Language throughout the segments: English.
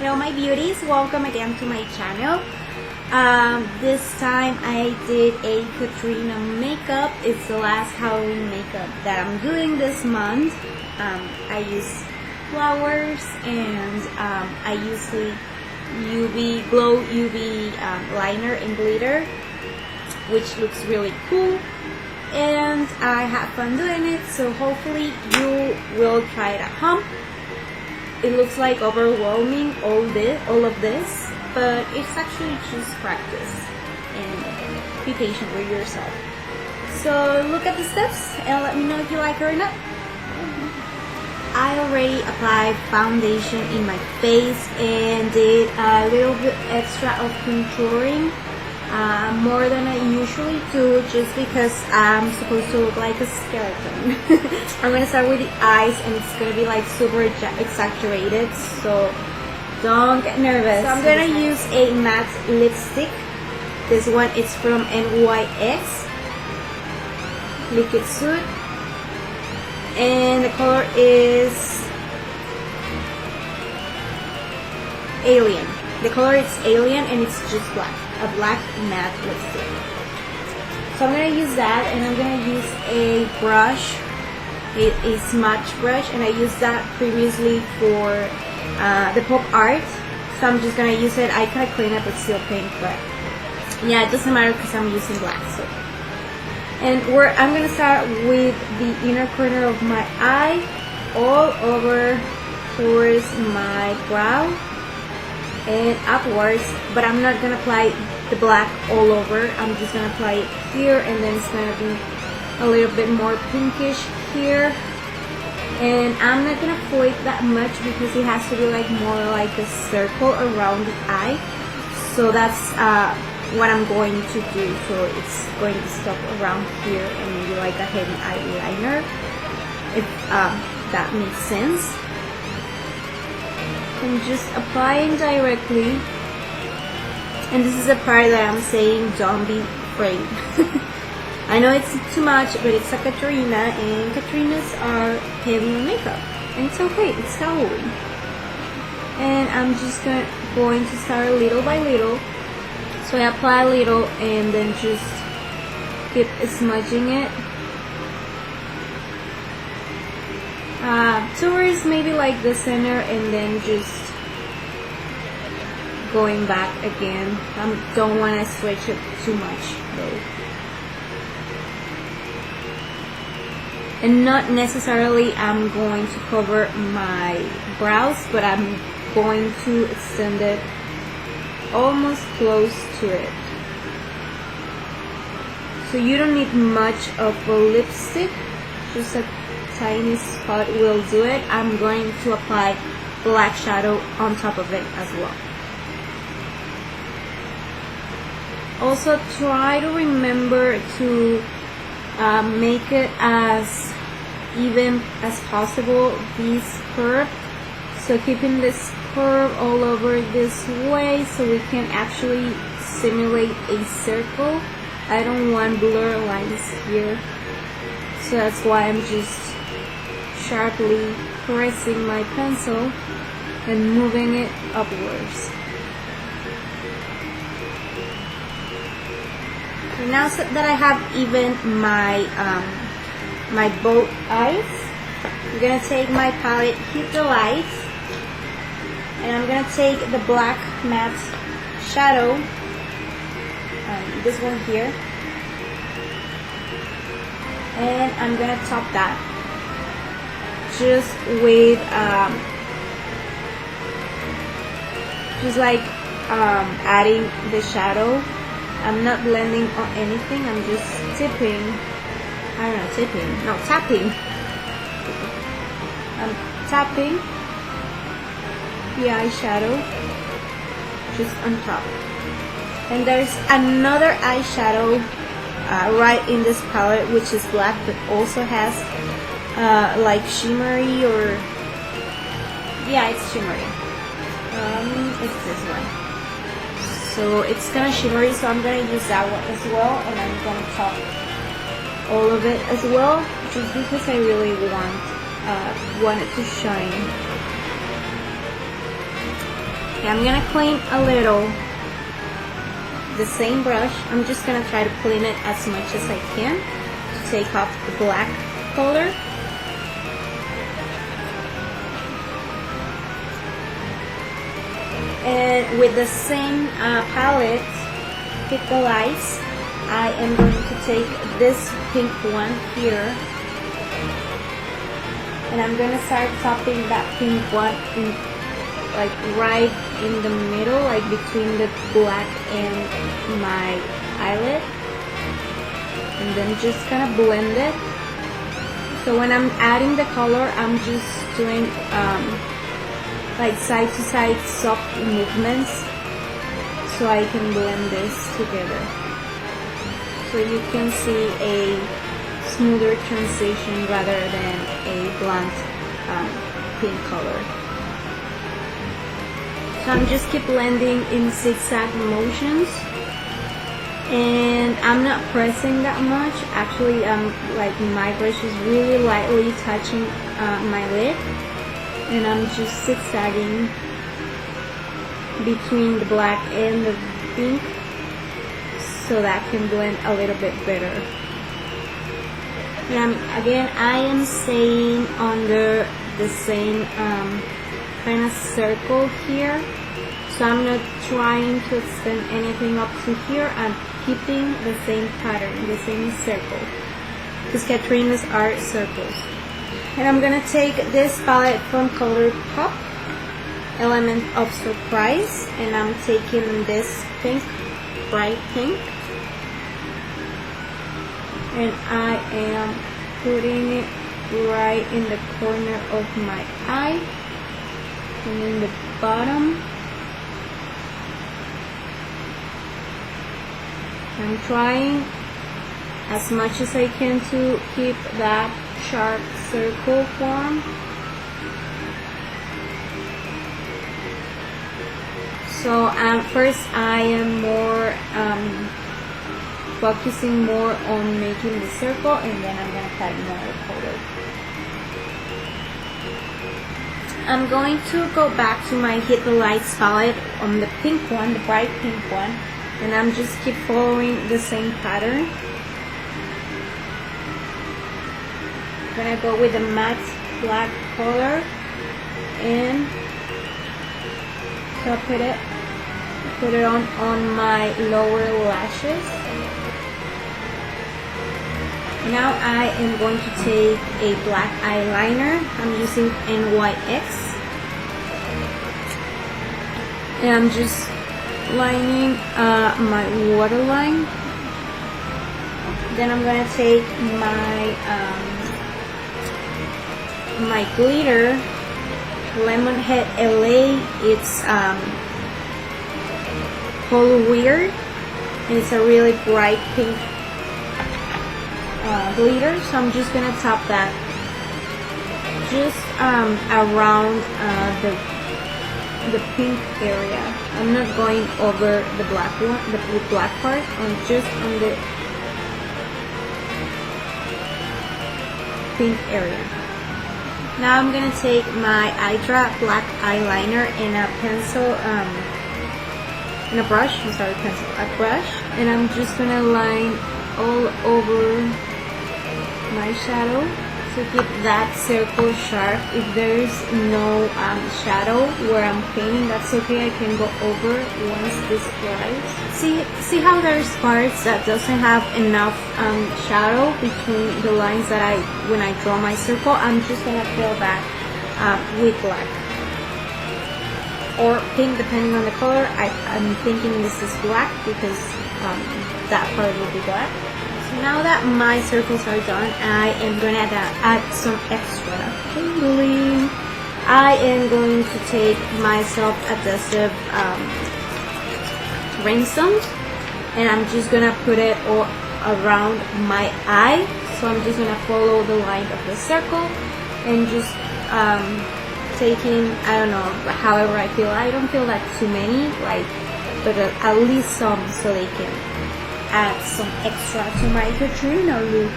Hello my beauties, welcome again to my channel. This time I did a Catrina makeup. It's the last Halloween makeup that I'm doing this month. I use flowers and I use the glow UV liner and glitter, which looks really cool, and I have fun doing it, so hopefully you will try it at home. It looks like overwhelming, all of this, but it's actually just practice and be patient with yourself. So look at the steps and let me know if you like it or not. I already applied foundation in my face and did a little bit extra of contouring, more than I usually do, just because I'm supposed to look like a skeleton. I'm gonna start with the eyes, and it's gonna be like super exaggerated, so don't get nervous. So I'm gonna use a matte lipstick. This one is from NYX Liquid Suit, and the color is Alien. The color is Alien, and it's just black, a black matte lipstick. So I'm gonna use that, and I'm gonna use a brush, a smudge brush, and I used that previously for the pop art. So I'm just gonna use it. I kind of clean it, but still pink. But yeah, it doesn't matter because I'm using black. So, and I'm gonna start with the inner corner of my eye, all over towards my brow and upwards, but I'm not gonna apply the black all over. I'm just gonna apply it here, and then it's gonna be a little bit more pinkish here, and I'm not gonna fill it that much because it has to be like more like a circle around the eye. So that's what I'm going to do. So it's going to stop around here and maybe like a heavy eyeliner, if that makes sense. I'm just applying directly, and this is the part that I'm saying don't be afraid. I know it's too much, but it's a Catrina, and Catrinas are heavy on makeup, and it's okay, it's Halloween. And I'm just going to start little by little. So I apply a little and then just keep smudging it towards maybe like the center, and then just going back again. I don't want to stretch it too much though, and not necessarily I'm going to cover my brows, but I'm going to extend it almost close to it. So you don't need much of a lipstick, just a tiny spot will do it. I'm going to apply black shadow on top of it as well. Also try to remember to make it as even as possible, this curve. So keeping this curve all over this way so we can actually simulate a circle. I don't want blur lines here, so that's why I'm just sharply pressing my pencil and moving it upwards. So now that I have even my my both eyes, I'm gonna take my palette, hit the light, and I'm gonna take the black matte shadow, this one here, and I'm gonna top that just with just like adding the shadow. I'm not blending on anything, I'm just tapping I'm tapping the eyeshadow just on top. And there's another eyeshadow right in this palette, which is black, but also has like shimmery, or yeah, it's shimmery. It's this one. So it's kind of shimmery, so I'm gonna use that one as well, and I'm gonna top all of it as well, just because I really want it to shine. Okay, I'm gonna clean a little the same brush. I'm just gonna try to clean it as much as I can to take off the black color. And with the same palette, Pick the Lights, I am going to take this pink one here, and I'm going to start topping that pink one in, like right in the middle, like between the black and my eyelid, and then just kind of blend it. So when I'm adding the color, I'm just doing like side to side soft movements so I can blend this together, so you can see a smoother transition rather than a blunt pink color. So I'm just keep blending in zigzag motions, and I'm not pressing that much. Actually, like my brush is really lightly touching my lid, and I'm just zigzagging between the black and the pink so that can blend a little bit better. And again, I am staying under the same kind of circle here, so I'm not trying to extend anything up to here. I'm keeping the same pattern, the same circle, because Catrinas are circles. And I'm gonna take this palette from ColourPop, Element of Surprise, and I'm taking this pink, bright pink, and I am putting it right in the corner of my eye and in the bottom. I'm trying as much as I can to keep that sharp circle form. So first I am more focusing more on making the circle, and then I'm going to add more color. I'm going to go back to my Hit the Lights palette on the pink one, the bright pink one, and I'm just keep following the same pattern. I'm going to go with the matte black color, and so put it on my lower lashes. Now I am going to take a black eyeliner. I'm using NYX, and I'm just lining my waterline. Then I'm going to take my my glitter, Lemonhead LA. It's Color Weird, and it's a really bright pink glitter. So I'm just gonna top that just around the pink area. I'm not going over the black one, the black part, just on the pink area. Now I'm gonna take my Hydra black eyeliner and a pencil, and a brush, I'm sorry, pencil, a brush, and I'm just gonna line all over my shadow to keep that circle sharp. If there's no shadow where I'm painting, that's okay, I can go over once this dries. See how there's parts that doesn't have enough shadow between the lines that when I draw my circle. I'm just gonna fill that with black or pink, depending on the color. I'm thinking this is black because that part will be black. So now that my circles are done, I am going to add some extra tingling. I am going to take my self-adhesive rhinestones, and I'm just going to put it all around my eye. So I'm just going to follow the line of the circle and just taking, I don't know, however I feel. I don't feel like too many, like, but at least some, so they can add some extra to my Catrina look.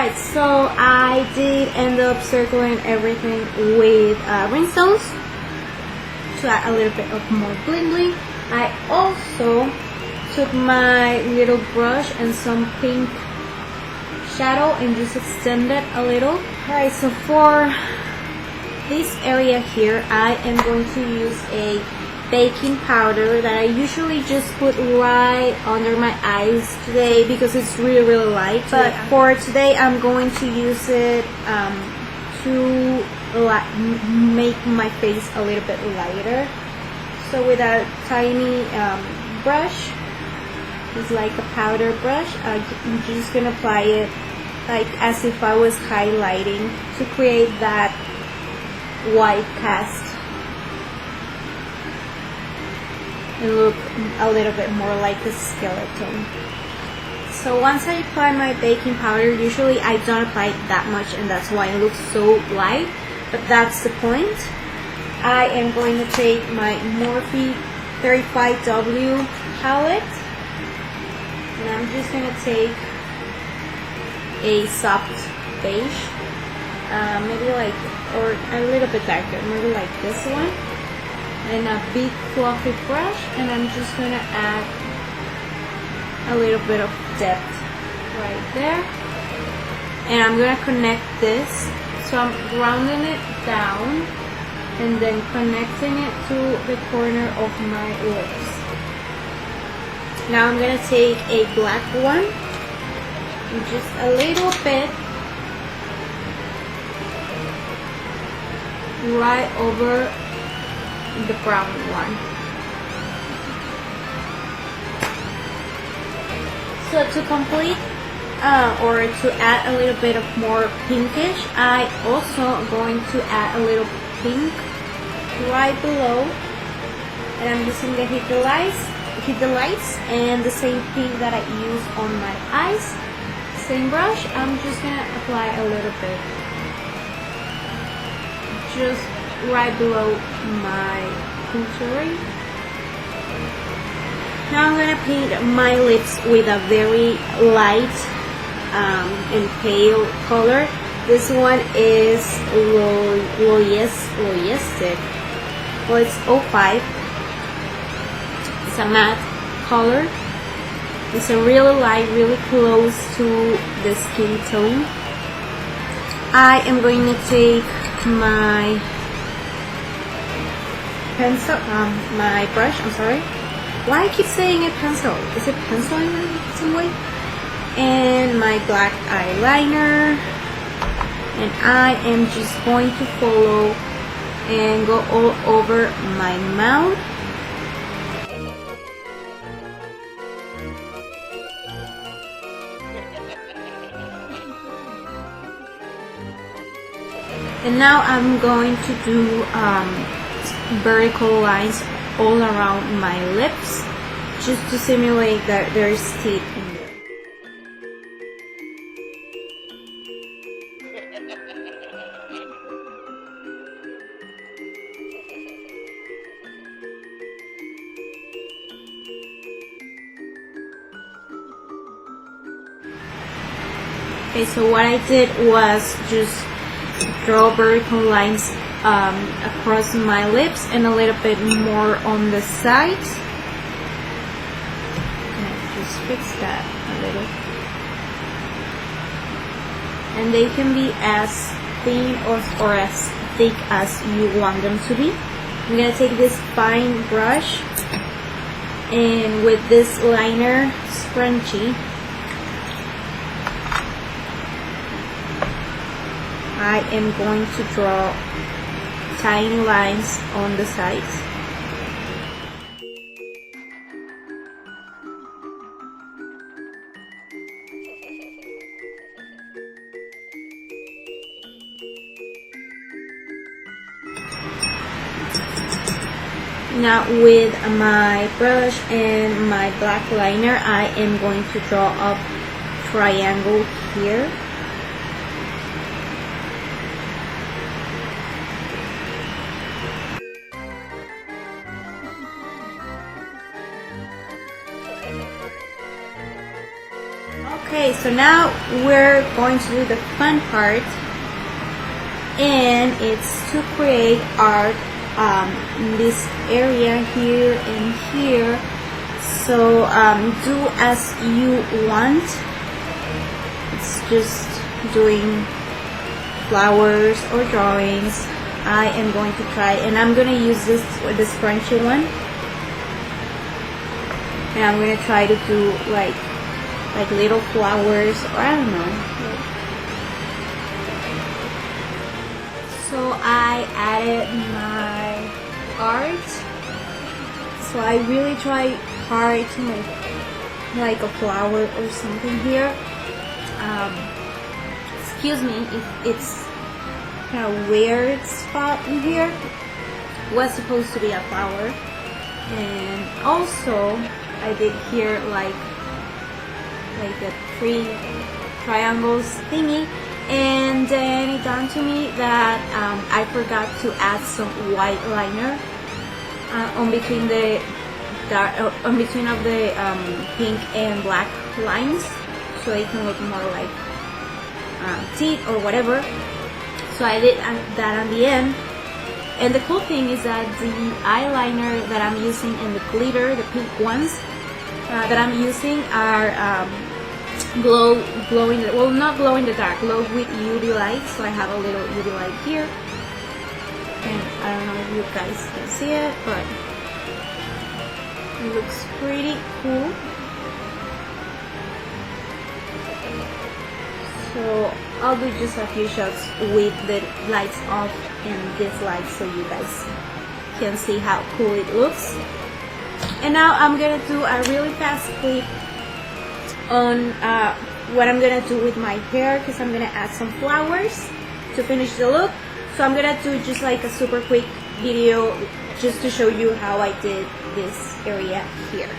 Alright, so I did end up circling everything with rhinestones to add a little bit of more bling bling. I also took my little brush and some pink shadow and just extended a little. Alright, so for this area here, I am going to use a baking powder that I usually just put right under my eyes today because it's really light. But for today, I'm going to use it to make my face a little bit lighter. So with a tiny brush, it's like a powder brush, I'm just gonna apply it like as if I was highlighting to create that white cast and look a little bit more like a skeleton. So once I apply my baking powder, usually I don't apply it that much, and that's why it looks so light, but that's the point. I am going to take my Morphe 35W palette, and I'm just going to take a soft beige, maybe like, or a little bit darker, maybe like this one, and a big fluffy brush, and I'm just going to add a little bit of depth right there, and I'm going to connect this, so I'm rounding it down and then connecting it to the corner of my lips. Now I'm going to take a black one and just a little bit right over the brown one. So to complete or to add a little bit of more pinkish, I also am going to add a little pink right below, and I'm using the Hydra lights and the same pink that I used on my eyes. Same brush, I'm just gonna apply a little bit just right below my contouring. Now I'm gonna paint my lips with a very light and pale color. This one is Loyestic. Well, it's 05. It's a matte color. It's a really light, really close to the skin tone. I am going to take my pencil, my brush, I'm sorry. Why I keep saying a pencil? Is it pencil in some way? And my black eyeliner. And I am just going to follow and go all over my mouth. And now I'm going to do vertical lines all around my lips, just to simulate that there is teeth in there. Okay, so what I did was just draw vertical lines across my lips and a little bit more on the sides. And just fix that a little. And they can be as thin or as thick as you want them to be. I'm gonna take this fine brush and with this liner scrunchie, I am going to draw tiny lines on the sides. Now with my brush and my black liner, I am going to draw a triangle here. Okay, so now we're going to do the fun part, and it's to create art in this area here and here. So do as you want. It's just doing flowers or drawings. I am going to try, and I'm gonna use this crunchy one, and I'm gonna try to do like little flowers, or I don't know. So I added my art. So I really try hard to make like a flower or something here. Excuse me if it's kind of weird spot in here. It was supposed to be a flower, and also I did here like the 3 triangles thingy, and then it dawned to me that I forgot to add some white liner on between the of the pink and black lines, so it can look more like teeth or whatever. So I did that on the end. And the cool thing is that the eyeliner that I'm using and the glitter, the pink ones that I'm using are glowing, well, not glow in the dark, glow with UV light. So I have a little UV light here, and I don't know if you guys can see it, but it looks pretty cool. So I'll do just a few shots with the lights off and this light, so you guys can see how cool it looks. And now I'm gonna do a really fast clip on what I'm gonna do with my hair, because I'm gonna add some flowers to finish the look. So I'm gonna do just like a super quick video just to show you how I did this area here.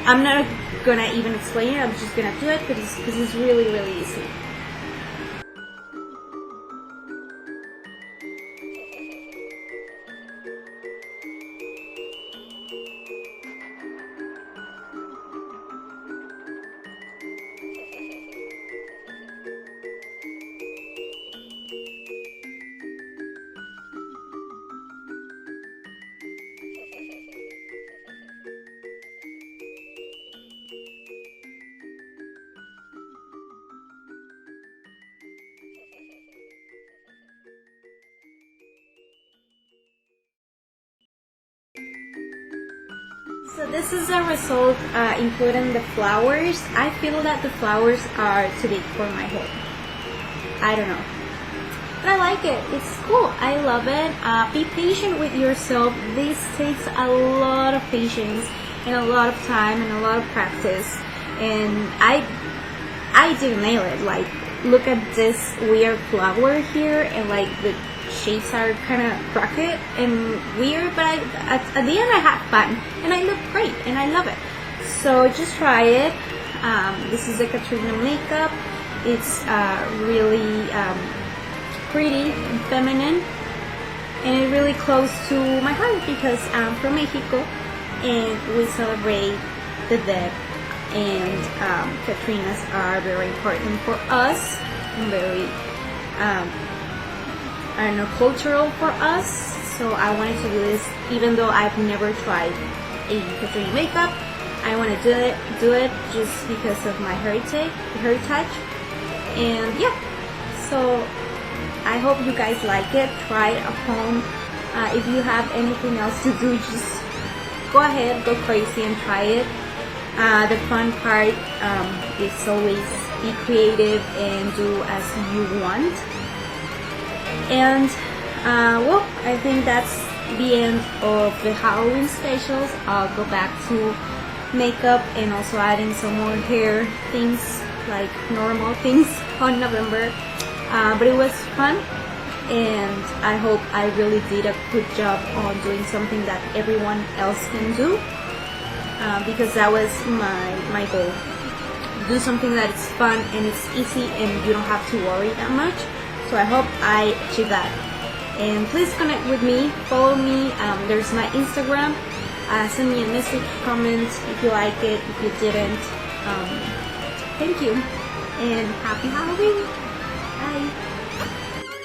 I'm not gonna even explain it, I'm just gonna do it because it's really easy. So this is a result including the flowers. I feel that the flowers are too big for my hair. I don't know. But I like it. It's cool. I love it. Be patient with yourself. This takes a lot of patience and a lot of time and a lot of practice. And I didn't nail it. Like, look at this weird flower here, and like the shapes are kind of crooked and weird, but at the end I had fun and I look great and I love it. So just try it. This is a Catrina makeup. It's really pretty and feminine, and it's really close to my heart because I'm from Mexico and we celebrate the dead, and Catrinas are very important for us and very I don't know, cultural for us. So I wanted to do this, even though I've never tried a Catrina makeup. I want to do it just because of my heritage, and yeah. So I hope you guys like it. Try it at home. If you have anything else to do, just go ahead, go crazy and try it. The fun part is always be creative and do as you want. And well, I think that's the end of the Halloween specials. I'll go back to makeup and also adding some more hair things, like normal things on November. But it was fun, and I hope I really did a good job on doing something that everyone else can do, because that was my goal. Do something that is fun and it's easy and you don't have to worry that much. So I hope I achieved that. And please connect with me, follow me. There's my Instagram. Send me a message, comment if you like it, if you didn't. Thank you, and happy Halloween. Bye.